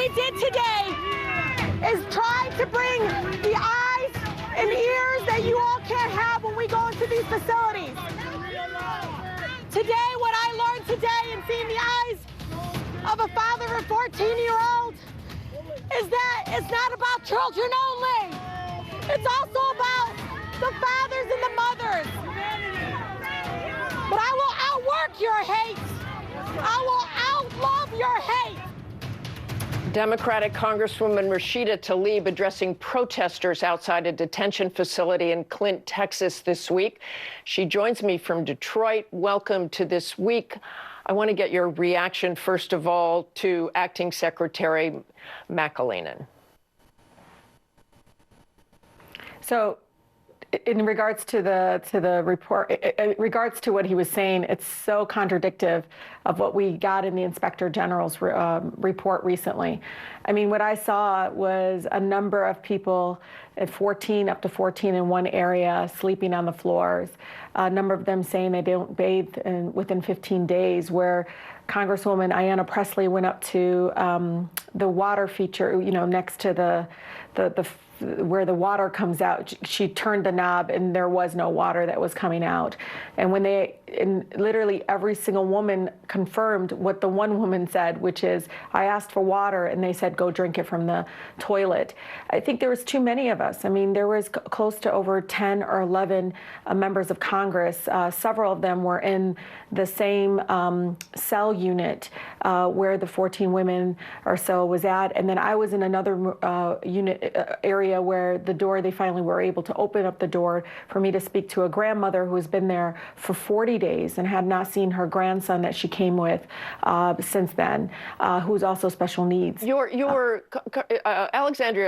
we did today is try to bring the eyes and ears that you all can't have when we go into these facilities. Today, what I learned today and seeing the eyes of a father of a 14-year-old is that it's not about children only. It's also about the fathers and the mothers. But I will outwork your hate. I will outlove your hate. Democratic Congresswoman Rashida Tlaib addressing protesters outside a detention facility in Clint, Texas this week. She joins me from Detroit. Welcome to This Week. I want to get your reaction, first of all, to Acting Secretary McAleenan. So, in regards to the report, in regards to what he was saying, it's so contradictory of what we got in the Inspector General's report recently. I mean, what I saw was a number of people at 14, up to 14 in one area, sleeping on the floors. A number of them saying they don't bathe within 15 days, where Congresswoman Ayanna Pressley went up to the water feature, you know, next to the where the water comes out. She turned the knob and there was no water that was coming out. And when literally every single woman confirmed what the one woman said, which is, I asked for water and they said, go drink it from the toilet. I think there was too many of us. I mean, there was close to over 10 or 11 members of Congress. Several of them were in the same cell unit where the 14 women or so was at. And then I was in another unit area where the door, they finally were able to open up the door for me to speak to a grandmother who has been there for 40 days and had not seen her grandson that she came with since then, who's also special needs. Alexandria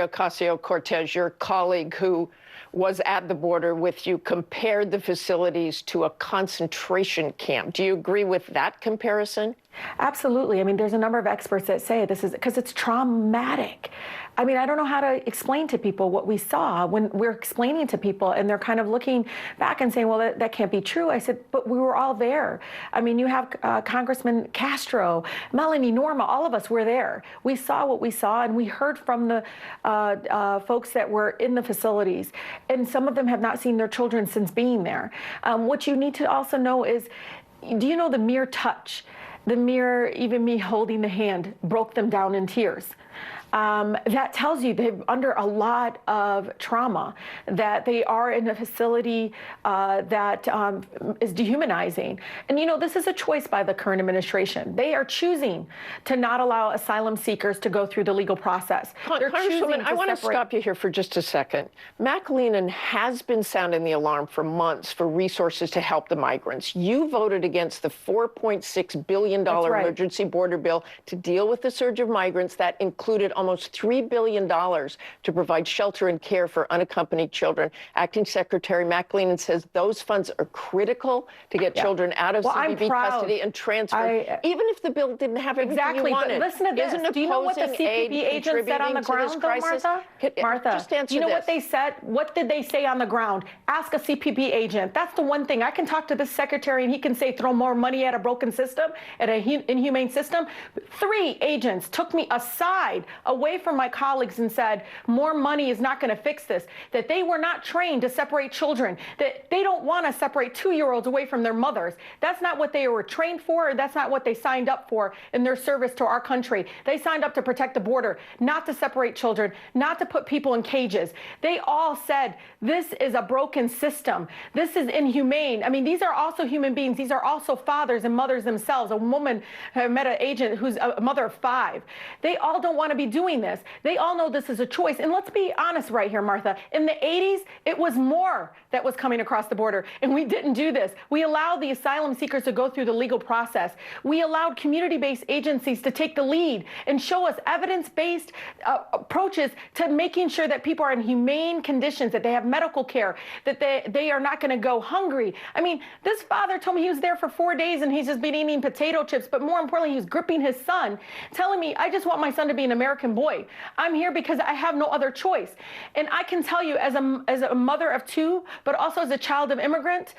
Ocasio-Cortez, your colleague who was at the border with you, compared the facilities to a concentration camp. Do you agree with that comparison? Absolutely. I mean, there's a number of experts that say this is because it's traumatic. I mean, I don't know how to explain to people what we saw when we're explaining to people and they're kind of looking back and saying, well, that can't be true. I said, but we were all there. I mean, you have Congressman Castro, Melanie, Norma, all of us were there. We saw what we saw and we heard from the folks that were in the facilities. And some of them have not seen their children since being there. What you need to also know is, do you know the mere touch? The mere, even me holding the hand, broke them down in tears. That tells you they're under a lot of trauma, that they are in a facility that is dehumanizing. And, you know, this is a choice by the current administration. They are choosing to not allow asylum seekers to go through the legal process. Congresswoman, I want to stop you here for just a second. McAleenan has been sounding the alarm for months for resources to help the migrants. You voted against the $4.6 billion emergency border bill to deal with the surge of migrants that included almost $3 billion to provide shelter and care for unaccompanied children. Acting Secretary McAleenan says those funds are critical to get children out of CBP custody and transferred, even if the bill didn't have everything you wanted. But listen to this. Do you know what the CBP agents said on the ground, though, Martha? Just answer do you know what they said? What did they say on the ground? Ask a CBP agent. That's the one thing. I can talk to this secretary and he can say throw more money at a broken system, at an inhumane system. 3 agents took me aside, away from my colleagues, and said more money is not going to fix this, that they were not trained to separate children, that they don't want to separate 2-year-olds away from their mothers. That's not what they were trained for. That's not what they signed up for in their service to our country. They signed up to protect the border, not to separate children, not to put people in cages. They all said this is a broken system. This is inhumane. I mean, these are also human beings. These are also fathers and mothers themselves. A woman met an agent who's a mother of 5. They all don't want to be doing this. They all know this is a choice. And let's be honest right here, Martha. In the 80s, it was more that was coming across the border. And we didn't do this. We allowed the asylum seekers to go through the legal process. We allowed community-based agencies to take the lead and show us evidence-based approaches to making sure that people are in humane conditions, that they have medical care, that they are not going to go hungry. I mean, this father told me he was there for 4 days and he's just been eating potato chips. But more importantly, he was gripping his son, telling me, I just want my son to be an American American boy. I'm here because I have no other choice. And I can tell you, as a mother of two, but also as a child of immigrant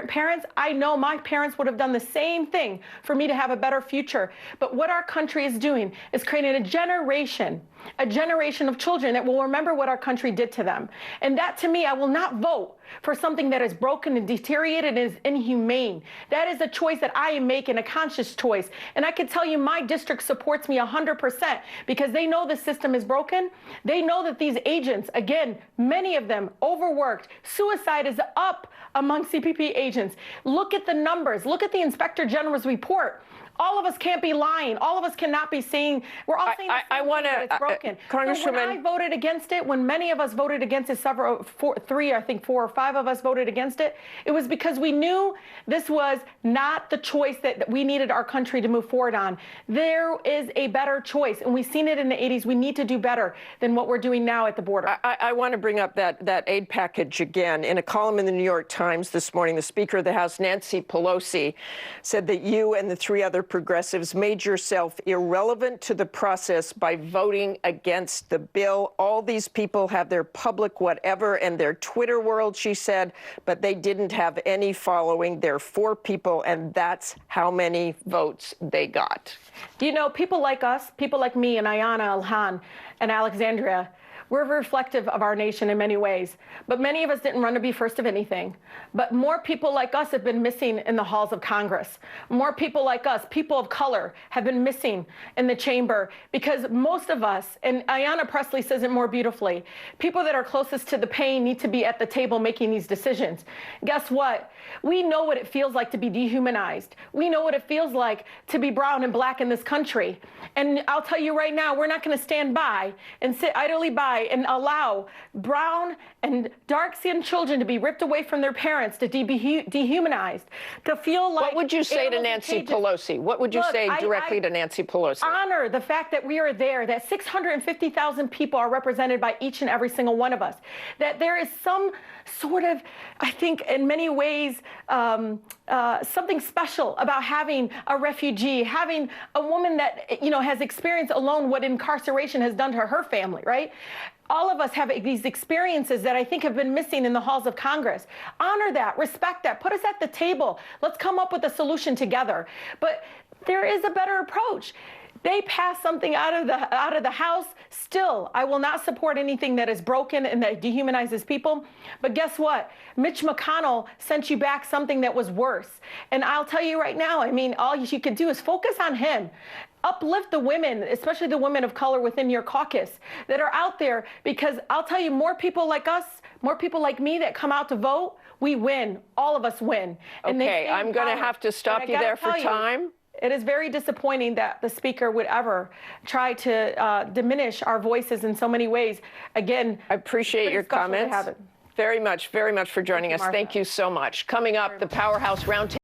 parents, I know my parents would have done the same thing for me to have a better future. But what our country is doing is creating a generation of children that will remember what our country did to them. And that, to me, I will not vote for something that is broken and deteriorated and is inhumane. That is a choice that I am making, a conscious choice. And I can tell you my district supports me 100% because they know the system is broken. They know that these agents, again, many of them overworked. Suicide is up among CPP agents. Look at the numbers. Look at the Inspector General's report. All of us can't be lying. All of us cannot be saying, we're all saying that it's broken. Congresswoman, so when I voted against it, when many of us voted against it, four or five of us voted against it, it was because we knew this was not the choice that we needed our country to move forward on. There is a better choice, and we've seen it in the 80s. We need to do better than what we're doing now at the border. I want to bring up that aid package again. In a column in the New York Times this morning, the Speaker of the House, Nancy Pelosi, said that you and the three other progressives made yourself irrelevant to the process by voting against the bill. All these people have their public whatever and their Twitter world, she said, but they didn't have any following. They're 4 people, and that's how many votes they got. You know, people like us, people like me and Ayanna, Ilhan, and Alexandria, we're reflective of our nation in many ways, but many of us didn't run to be first of anything. But more people like us have been missing in the halls of Congress. More people like us, people of color, have been missing in the chamber because most of us, and Ayanna Pressley says it more beautifully, people that are closest to the pain need to be at the table making these decisions. Guess what? We know what it feels like to be dehumanized. We know what it feels like to be brown and black in this country. And I'll tell you right now, we're not going to stand by and sit idly by and allow brown and dark-skinned children to be ripped away from their parents, to be dehumanized, to feel like... What would you say to Nancy Pelosi? What would you say directly to Nancy Pelosi? Honor the fact that we are there, that 650,000 people are represented by each and every single one of us, that there is some sort of, I think, in many ways, something special about having a refugee, having a woman that, you know, has experienced alone what incarceration has done to her family, right? All of us have these experiences that I think have been missing in the halls of Congress. Honor that, respect that, put us at the table. Let's come up with a solution together. But there is a better approach. They passed something out of the House. Still, I will not support anything that is broken and that dehumanizes people. But guess what? Mitch McConnell sent you back something that was worse. And I'll tell you right now, I mean, all you could do is focus on him. Uplift the women, especially the women of color within your caucus that are out there, because I'll tell you, more people like us, more people like me that come out to vote, we win. All of us win. And okay, I'm going to have to stop you there for time. It is very disappointing that the Speaker would ever try to diminish our voices in so many ways. Again, I appreciate your comments very much for joining us. Thank you so much. Coming up, the Powerhouse Roundtable.